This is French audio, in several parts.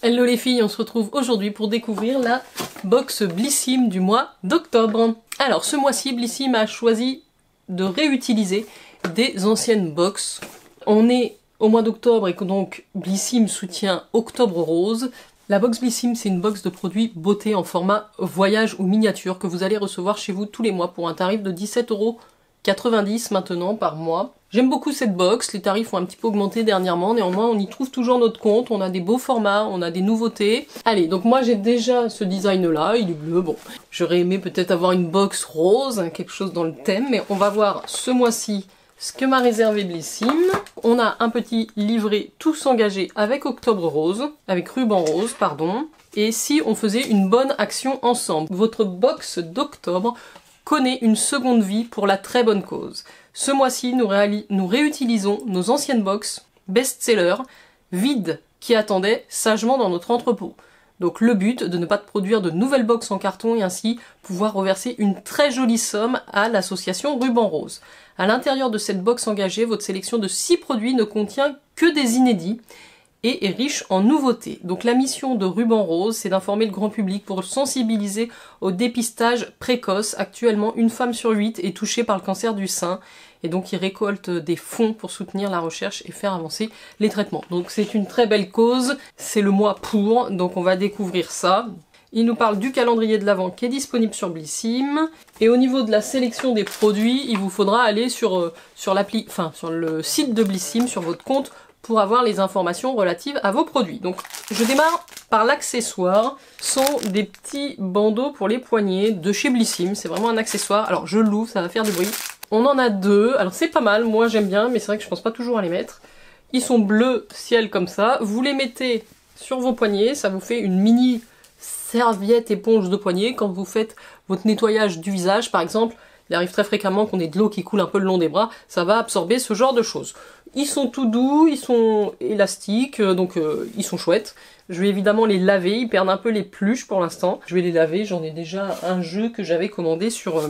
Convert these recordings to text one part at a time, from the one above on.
Hello les filles, on se retrouve aujourd'hui pour découvrir la box Blissim du mois d'octobre. Alors ce mois-ci, Blissim a choisi de réutiliser des anciennes box. On est au mois d'octobre et que donc Blissim soutient Octobre Rose. La box Blissim, c'est une box de produits beauté en format voyage ou miniature que vous allez recevoir chez vous tous les mois pour un tarif de 17,90 € maintenant par mois. J'aime beaucoup cette box, les tarifs ont un petit peu augmenté dernièrement, néanmoins on y trouve toujours notre compte, on a des beaux formats, on a des nouveautés. Allez, donc moi j'ai déjà ce design là, il est bleu, bon. J'aurais aimé peut-être avoir une box rose, quelque chose dans le thème, mais on va voir ce mois-ci ce que m'a réservé Blissim. On a un petit livret tous engagés avec Octobre Rose, avec Ruban Rose, pardon. Et si on faisait une bonne action ensemble, votre box d'octobre connaît une seconde vie pour la très bonne cause. Ce mois-ci, nous réutilisons nos anciennes box best-seller vides qui attendaient sagement dans notre entrepôt. Donc le but de ne pas produire de nouvelles box en carton et ainsi pouvoir reverser une très jolie somme à l'association Ruban Rose. À l'intérieur de cette box engagée, votre sélection de 6 produits ne contient que des inédits et est riche en nouveautés. Donc la mission de Ruban Rose, c'est d'informer le grand public pour sensibiliser au dépistage précoce. Actuellement, 1 femme sur 8 est touchée par le cancer du sein. Et donc ils récoltent des fonds pour soutenir la recherche et faire avancer les traitements. Donc c'est une très belle cause, c'est le mois pour, donc on va découvrir ça. Il nous parle du calendrier de l'Avent qui est disponible sur Blissim. Et au niveau de la sélection des produits, il vous faudra aller sur le site de Blissim, sur votre compte, pour avoir les informations relatives à vos produits. Donc je démarre par l'accessoire. Ce sont des petits bandeaux pour les poignets de chez Blissim. C'est vraiment un accessoire. Alors je l'ouvre, ça va faire du bruit. On en a 2, alors c'est pas mal, moi j'aime bien, mais c'est vrai que je pense pas toujours à les mettre. Ils sont bleu ciel comme ça, vous les mettez sur vos poignets, ça vous fait une mini serviette éponge de poignet. Quand vous faites votre nettoyage du visage par exemple, il arrive très fréquemment qu'on ait de l'eau qui coule un peu le long des bras, ça va absorber ce genre de choses. Ils sont tout doux, ils sont élastiques, donc ils sont chouettes. Je vais évidemment les laver, ils perdent un peu les pluches pour l'instant. Je vais les laver, j'en ai déjà un jeu que j'avais commandé sur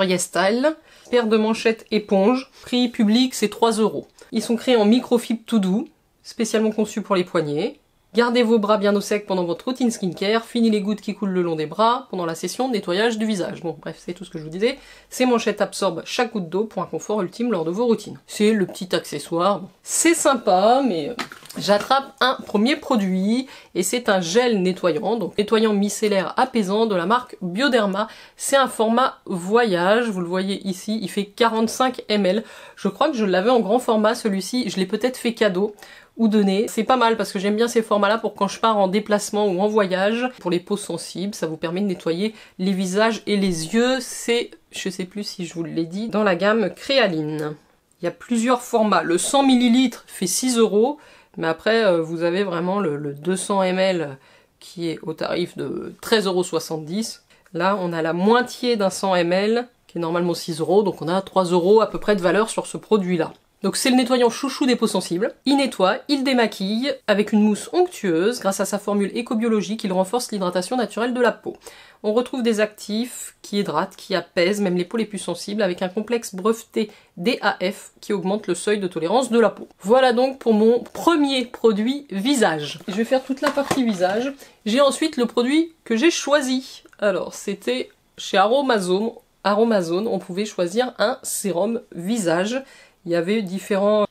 YesStyle. Paire de manchettes éponge, prix public c'est 3 €. Ils sont créés en microfibre tout doux, spécialement conçus pour les poignets. Gardez vos bras bien au sec pendant votre routine skincare, fini les gouttes qui coulent le long des bras pendant la session de nettoyage du visage. Bon bref, c'est tout ce que je vous disais. Ces manchettes absorbent chaque goutte d'eau pour un confort ultime lors de vos routines. C'est le petit accessoire. C'est sympa, mais j'attrape un premier produit et c'est un gel nettoyant, donc nettoyant micellaire apaisant de la marque Bioderma. C'est un format voyage, vous le voyez ici, il fait 45 ml. Je crois que je l'avais en grand format celui-ci, je l'ai peut-être fait cadeau ou donner. C'est pas mal parce que j'aime bien ces formats-là pour quand je pars en déplacement ou en voyage. Pour les peaux sensibles, ça vous permet de nettoyer les visages et les yeux. C'est, je sais plus si je vous l'ai dit, dans la gamme Créaline. Il y a plusieurs formats. Le 100 ml fait 6 €, mais après vous avez vraiment le 200 ml qui est au tarif de 13,70 €. Là, on a la moitié d'un 100 ml qui est normalement 6 €, donc on a 3 € à peu près de valeur sur ce produit-là. Donc c'est le nettoyant chouchou des peaux sensibles. Il nettoie, il démaquille avec une mousse onctueuse. Grâce à sa formule écobiologique, il renforce l'hydratation naturelle de la peau. On retrouve des actifs qui hydratent, qui apaisent même les peaux les plus sensibles avec un complexe breveté DAF qui augmente le seuil de tolérance de la peau. Voilà donc pour mon premier produit visage. Je vais faire toute la partie visage. J'ai ensuite le produit que j'ai choisi. Alors c'était chez Aromazone, on pouvait choisir un sérum visage. Il y avait différents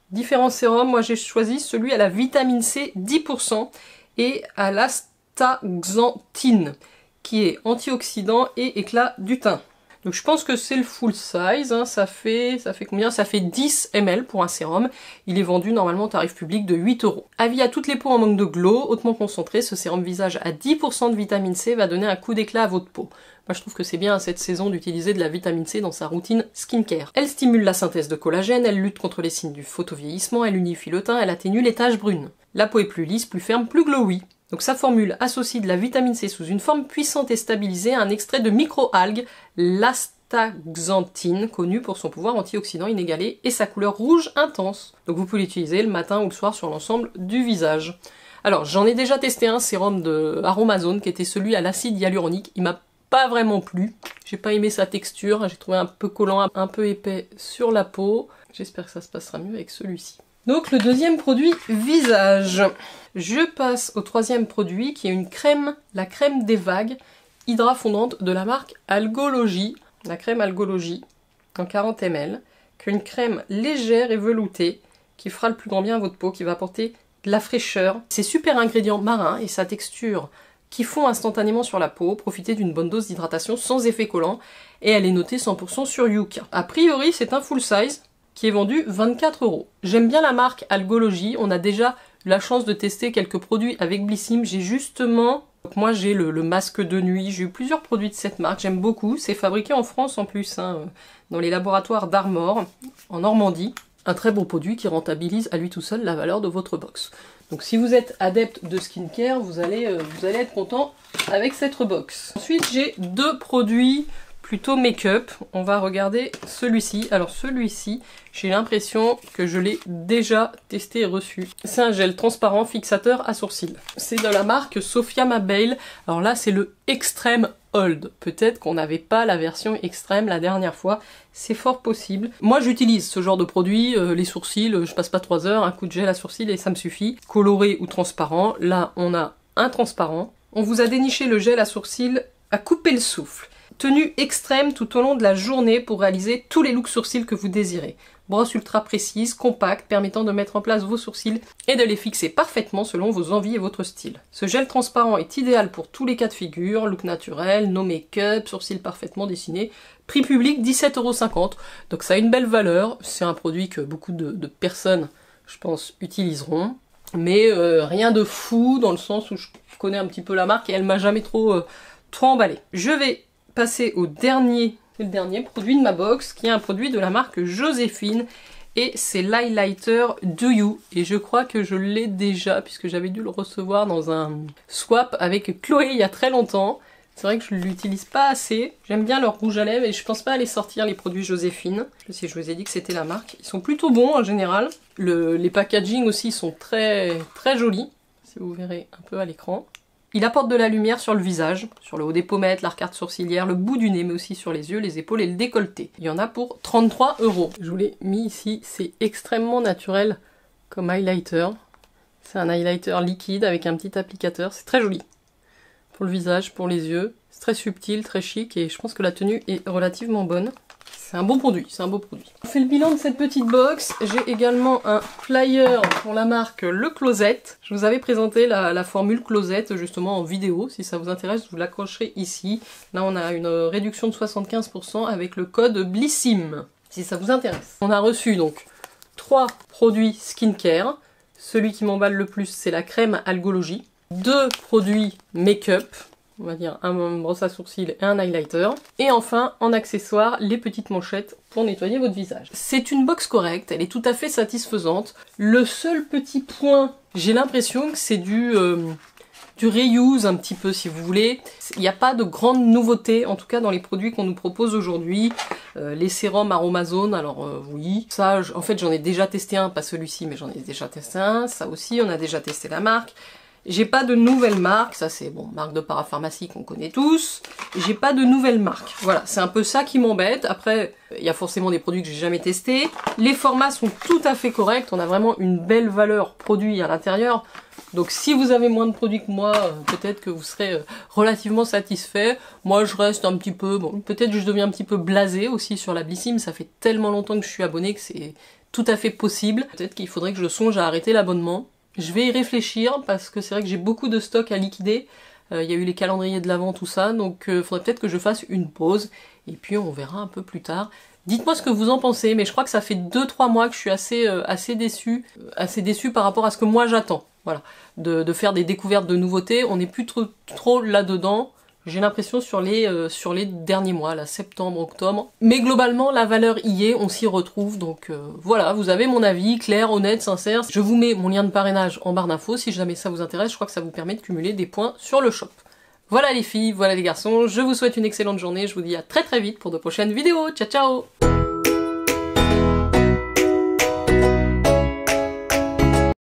sérums. Moi j'ai choisi celui à la vitamine C 10% et à l'astaxanthine qui est antioxydant et éclat du teint. Donc je pense que c'est le full size, hein. Ça fait combien? Ça fait 10 ml pour un sérum. Il est vendu normalement au tarif public de 8 €. Avis à toutes les peaux en manque de glow, hautement concentré, ce sérum visage à 10% de vitamine C va donner un coup d'éclat à votre peau. Moi je trouve que c'est bien à cette saison d'utiliser de la vitamine C dans sa routine skincare. Elle stimule la synthèse de collagène, elle lutte contre les signes du photovieillissement, elle unifie le teint, elle atténue les taches brunes. La peau est plus lisse, plus ferme, plus glowy. Donc sa formule associe de la vitamine C sous une forme puissante et stabilisée à un extrait de micro-algues, l'astaxanthine, connu pour son pouvoir antioxydant inégalé et sa couleur rouge intense. Donc vous pouvez l'utiliser le matin ou le soir sur l'ensemble du visage. Alors j'en ai déjà testé un sérum de Aromazone qui était celui à l'acide hyaluronique, il m'a pas vraiment plu, j'ai pas aimé sa texture, j'ai trouvé un peu collant, un peu épais sur la peau. J'espère que ça se passera mieux avec celui-ci. Donc le deuxième produit visage. Je passe au troisième produit qui est une crème, la crème des vagues hydra fondante de la marque Algologie. La crème Algologie en 40 ml, qui est une crème légère et veloutée qui fera le plus grand bien à votre peau, qui va apporter de la fraîcheur. Ses super ingrédients marins et sa texture qui fond instantanément sur la peau, profitez d'une bonne dose d'hydratation sans effet collant, et elle est notée 100% sur Yuka. A priori c'est un full size qui est vendu 24 €. J'aime bien la marque Algologie, on a déjà eu la chance de tester quelques produits avec Blissim, j'ai justement... Donc moi j'ai le masque de nuit, j'ai eu plusieurs produits de cette marque, j'aime beaucoup, c'est fabriqué en France en plus, hein, dans les laboratoires d'Armor, en Normandie. Un très bon produit qui rentabilise à lui tout seul la valeur de votre box. Donc si vous êtes adepte de skincare, vous allez être content avec cette box. Ensuite j'ai deux produits plutôt make-up. On va regarder celui-ci. Alors celui-ci, j'ai l'impression que je l'ai déjà testé et reçu. C'est un gel transparent fixateur à sourcils. C'est de la marque Sophia Mabel. Alors là c'est le Extreme Hold. Peut-être qu'on n'avait pas la version extrême la dernière fois. C'est fort possible. Moi j'utilise ce genre de produit. Les sourcils, je passe pas 3 heures. Un coup de gel à sourcils et ça me suffit. Coloré ou transparent. Là on a un transparent. On vous a déniché le gel à sourcils à couper le souffle. Tenue extrême tout au long de la journée pour réaliser tous les looks sourcils que vous désirez. Brosse ultra précise, compacte, permettant de mettre en place vos sourcils et de les fixer parfaitement selon vos envies et votre style. Ce gel transparent est idéal pour tous les cas de figure, look naturel, no make-up, sourcils parfaitement dessinés. Prix public 17,50 €, donc ça a une belle valeur. C'est un produit que beaucoup de personnes, je pense, utiliseront. Mais rien de fou dans le sens où je connais un petit peu la marque et elle m'a jamais trop emballé. Je vais passer au dernier produit de ma box, qui est un produit de la marque Joséphine, et c'est l'highlighter Do You, et je crois que je l'ai déjà, puisque j'avais dû le recevoir dans un swap avec Chloé il y a très longtemps. C'est vrai que je ne l'utilise pas assez, j'aime bien leur rouge à lèvres, et je pense pas aller sortir les produits Joséphine. Je sais, je vous ai dit que c'était la marque, ils sont plutôt bons en général. Les packaging aussi sont très jolis, si vous verrez un peu à l'écran. Il apporte de la lumière sur le visage, sur le haut des pommettes, l'arcade sourcilière, le bout du nez, mais aussi sur les yeux, les épaules et le décolleté. Il y en a pour 33 €. Je vous l'ai mis ici, c'est extrêmement naturel comme highlighter. C'est un highlighter liquide avec un petit applicateur, c'est très joli. Pour le visage, pour les yeux, c'est très subtil, très chic et je pense que la tenue est relativement bonne. C'est un bon produit, c'est un beau produit. On fait le bilan de cette petite box. J'ai également un flyer pour la marque Le Closet. Je vous avais présenté la formule Closet justement en vidéo. Si ça vous intéresse, je vous l'accrocherai ici. Là, on a une réduction de 75% avec le code Blissim, si ça vous intéresse. On a reçu donc 3 produits skincare. Celui qui m'emballe le plus, c'est la crème Algologie. 2 produits make-up. On va dire un brosse à sourcils et un highlighter. Et enfin, en accessoire, les petites manchettes pour nettoyer votre visage. C'est une box correcte, elle est tout à fait satisfaisante. Le seul petit point, j'ai l'impression que c'est du reuse un petit peu si vous voulez. Il n'y a pas de grande nouveauté, en tout cas dans les produits qu'on nous propose aujourd'hui. Les sérums Aromazone, alors oui. Ça, en fait j'en ai déjà testé un, pas celui-ci, mais j'en ai déjà testé un. Ça aussi, on a déjà testé la marque. J'ai pas de nouvelle marque, ça c'est bon, marque de parapharmacie qu'on connaît tous. J'ai pas de nouvelle marque. Voilà, c'est un peu ça qui m'embête. Après, il y a forcément des produits que j'ai jamais testés. Les formats sont tout à fait corrects, on a vraiment une belle valeur produit à l'intérieur. Donc si vous avez moins de produits que moi, peut-être que vous serez relativement satisfait. Moi je reste un petit peu, bon, peut-être que je deviens un petit peu blasé aussi sur la Blissim, ça fait tellement longtemps que je suis abonnée que c'est tout à fait possible. Peut-être qu'il faudrait que je songe à arrêter l'abonnement. Je vais y réfléchir parce que c'est vrai que j'ai beaucoup de stock à liquider. Il y a eu les calendriers de l'Avent, tout ça, donc il faudrait peut-être que je fasse une pause et puis on verra un peu plus tard. Dites-moi ce que vous en pensez, mais je crois que ça fait 2-3 mois que je suis assez déçue par rapport à ce que moi j'attends. Voilà, de faire des découvertes de nouveautés, on n'est plus trop là-dedans. J'ai l'impression sur les derniers mois, là, septembre, octobre. Mais globalement, la valeur y est, on s'y retrouve. Donc voilà, vous avez mon avis, clair, honnête, sincère. Je vous mets mon lien de parrainage en barre d'infos si jamais ça vous intéresse. Je crois que ça vous permet de cumuler des points sur le shop. Voilà les filles, voilà les garçons. Je vous souhaite une excellente journée. Je vous dis à très vite pour de prochaines vidéos. Ciao, ciao!